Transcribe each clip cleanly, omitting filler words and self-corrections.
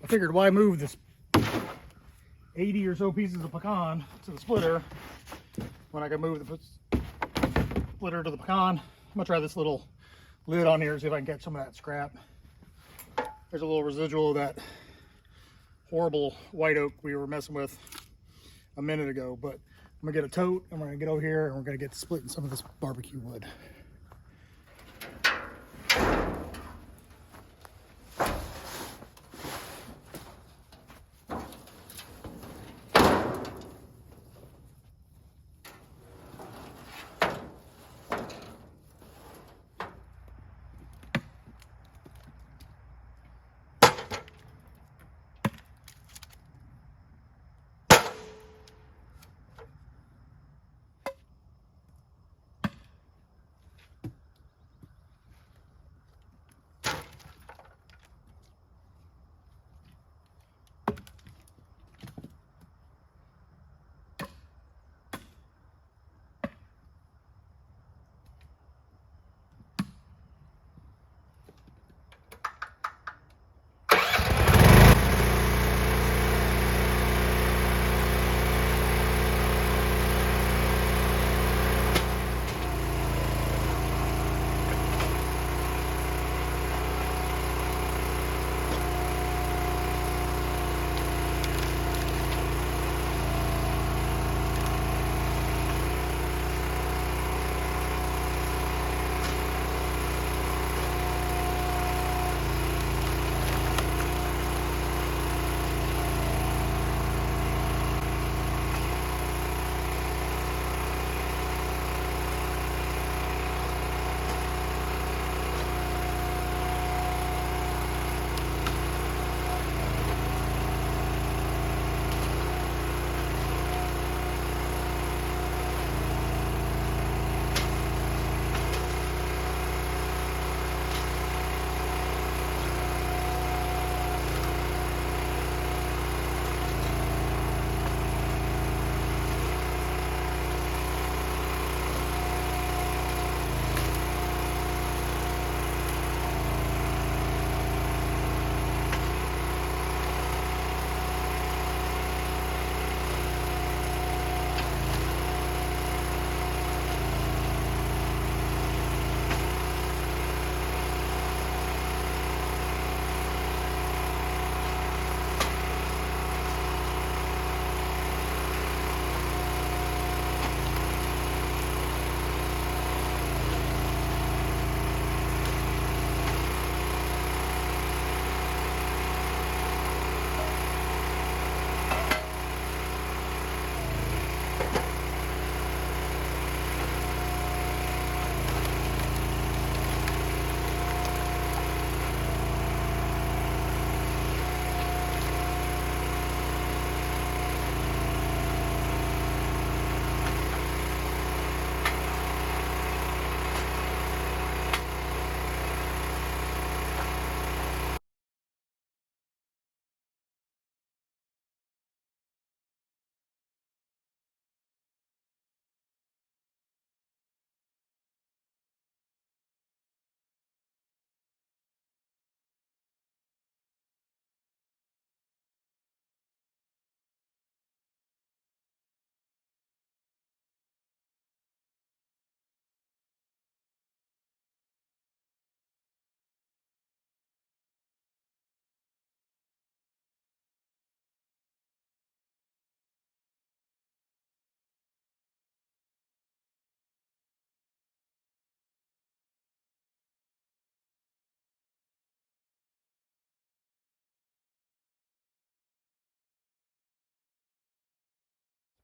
I figured why move this 80 or so pieces of pecan to the splitter when I can move the splitter to the pecan. I'm gonna try this little lid on here, see if I can catch some of that scrap. There's a little residual of that horrible white oak we were messing with a minute ago, but I'm gonna get a tote and we're gonna get over here and we're gonna get to splitting some of this barbecue wood.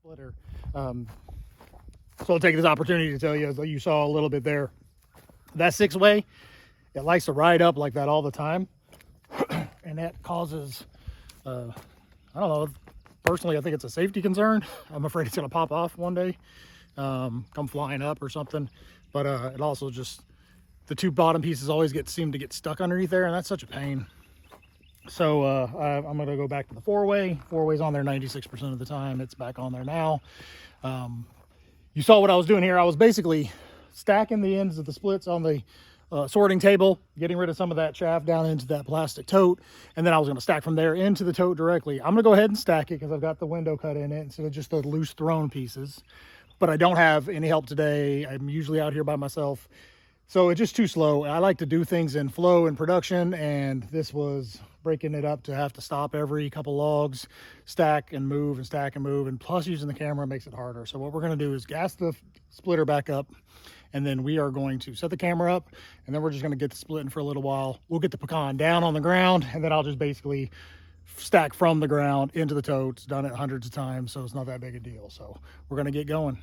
Splitter. So I'll take this opportunity to tell you, as you saw a little bit there, that 6-way, it likes to ride up like that all the time. And that causes, I don't know, personally, I think it's a safety concern. I'm afraid it's going to pop off one day, come flying up or something. But it also just, the two bottom pieces always seem to get stuck underneath there, and that's such a pain. So I'm going to go back to the 4-way. 4-way's on there 96% of the time. It's back on there now. You saw what I was doing here. I was basically stacking the ends of the splits on the sorting table, getting rid of some of that chaff down into that plastic tote, and then I was going to stack from there into the tote directly. I'm going to go ahead and stack it because I've got the window cut in it instead of just the loose thrown pieces. But I don't have any help today. I'm usually out here by myself, so it's just too slow. I like to do things in flow and production, and this was breaking it up to have to stop every couple logs, stack and move and stack and move, and plus using the camera makes it harder. So what we're going to do is gas the splitter back up, and then we are going to set the camera up, and then we're just going to get the splitting for a little while. We'll get the pecan down on the ground, and then I'll just basically stack from the ground into the totes. Done it hundreds of times, so it's not that big a deal. So we're going to get going.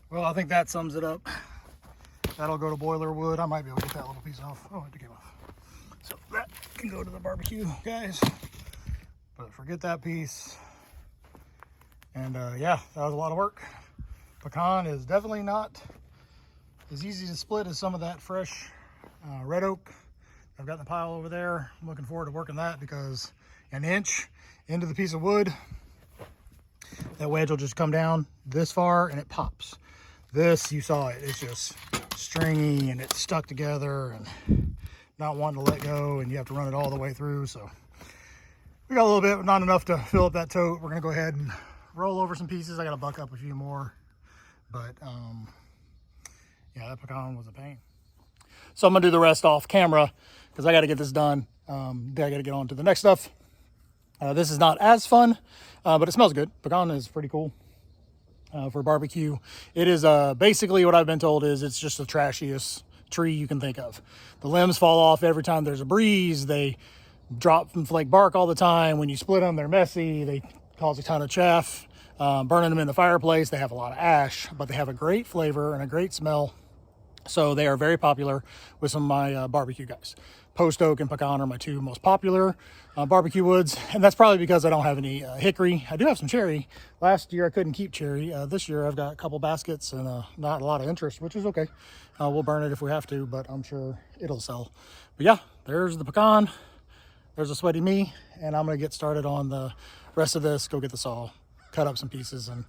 Well, I think that sums it up. That'll go to boiler wood. I might be able to get that little piece off. Oh, it came off. So that can go to the barbecue, guys. But forget that piece. And yeah, that was a lot of work. Pecan is definitely not as easy to split as some of that fresh red oak I've got in the pile over there. I'm looking forward to working that because an inch into the piece of wood, that wedge will just come down this far and it pops. This, you saw it, it's just stringy and it's stuck together and not wanting to let go, and you have to run it all the way through. So we got a little bit, but not enough to fill up that tote. We're gonna go ahead and roll over some pieces. I gotta buck up a few more, but yeah, that pecan was a pain. So I'm gonna do the rest off camera because I gotta get this done. I gotta get on to the next stuff. This is not as fun, but it smells good. Pecan is pretty cool for barbecue. It is basically what I've been told is it's just the trashiest tree you can think of. The limbs fall off every time there's a breeze. They drop and flake bark all the time. When you split them, they're messy. They cause a ton of chaff. Burning them in the fireplace, they have a lot of ash, but they have a great flavor and a great smell. So they are very popular with some of my barbecue guys. Post oak and pecan are my two most popular barbecue woods, and that's probably because I don't have any hickory. I do have some cherry. Last year I couldn't keep cherry. This year I've got a couple baskets and not a lot of interest, which is okay. We'll burn it if we have to, but I'm sure it'll sell. But yeah, there's the pecan. There's a sweaty me, and I'm gonna get started on the rest of this. Go get the saw, cut up some pieces, and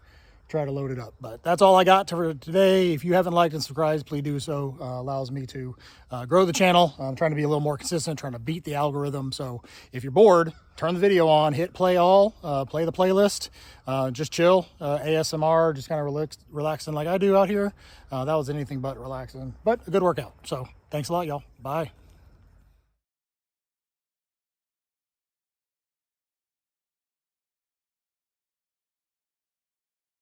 try to load it up. But that's all I got for today. If you haven't liked and subscribed, please do so. Allows me to grow the channel. I'm trying to be a little more consistent, trying to beat the algorithm. So if you're bored, turn the video on, hit play all, play the playlist, just chill, ASMR, just kind of relaxing like I do out here. That was anything but relaxing, but a good workout. So thanks a lot, y'all. Bye.